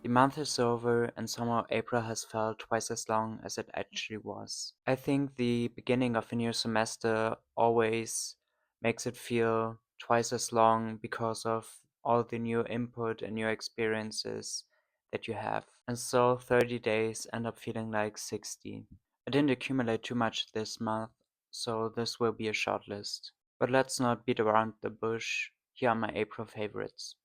The month is over, and somehow April has felt twice as long as it actually was. I think the beginning of a new semester always makes it feel twice as long because of all the new input and new experiences that you have. And so 30 days end up feeling like 60. I didn't accumulate too much this month, so this will be a short list. But let's not beat around the bush. Here are my April favorites.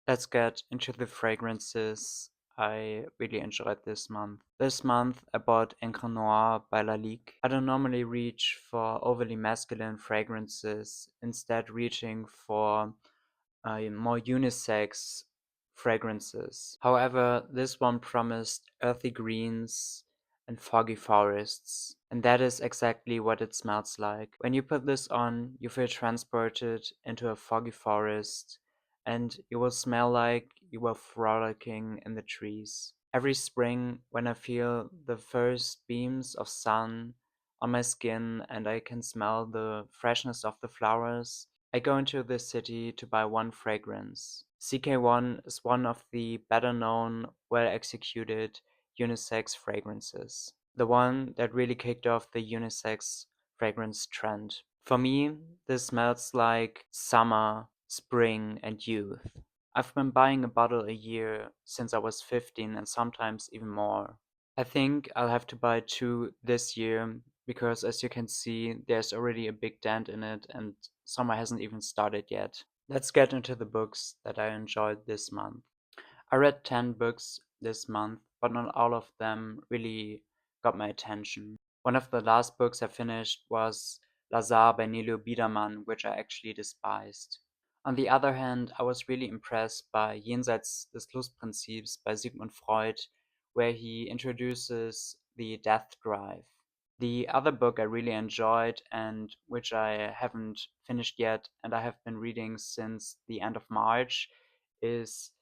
Let's get into the fragrances I really enjoyed this month. This month I bought Encre Noir by Lalique. I don't normally reach for overly masculine fragrances, instead reaching for more unisex fragrances. However, this one promised earthy greens and foggy forests, and that is exactly what it smells like. When you put this on, you feel transported into a foggy forest, and you will smell like you were frolicking in the trees. Every spring, when I feel the first beams of sun on my skin and I can smell the freshness of the flowers, I go into the city to buy one fragrance. ckone is one of the better known, well executed unisex fragrances. The one that really kicked off the unisex fragrance trend. For me, this smells like summer, spring, and youth. I've been buying a bottle a year since I was 15 and sometimes even more. I think I'll have to buy two this year because, as you can see, there's already a big dent in it and summer hasn't even started yet. Let's get into the books that I enjoyed this month. I read 10 books this month, but not all of them really got my attention. One of the last books I finished was Lazar by Nilo Biedermann, which I actually despised. On the other hand, I was really impressed by Jenseits des Lustprinzips by Sigmund Freud, where he introduces the death drive. The other book I really enjoyed, and which I haven't finished yet, and I have been reading since the end of March, is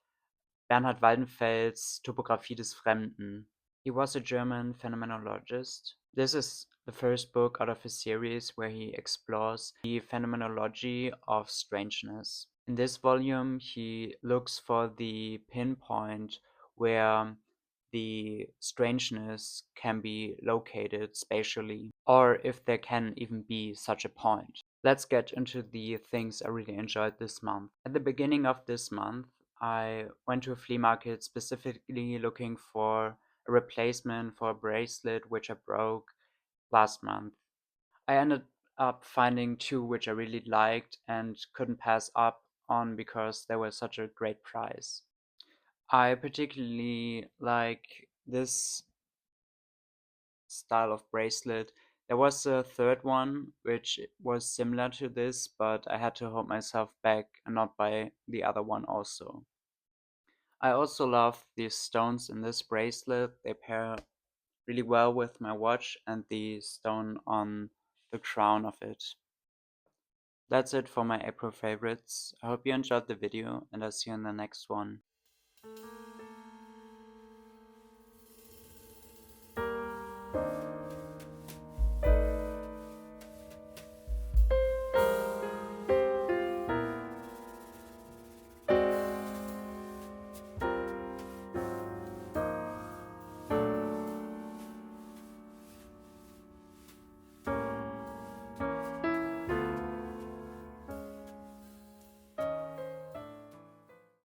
Bernhard Weidenfeld's Topographie des Fremden. He was a German phenomenologist. This is the first book out of a series where he explores the phenomenology of strangeness. In this volume, he looks for the pinpoint where the strangeness can be located spatially, or if there can even be such a point. Let's get into the things I really enjoyed this month. At the beginning of this month, I went to a flea market specifically looking for a replacement for a bracelet which I broke last month. I ended up finding two which I really liked and couldn't pass up on because they were such a great price. I particularly like this style of bracelet. There was a third one which was similar to this, but I had to hold myself back and not buy the other one also. I also love these stones in this bracelet. They pair really well with my watch and the stone on the crown of it. That's it for my April favorites. I hope you enjoyed the video and I'll see you in the next one.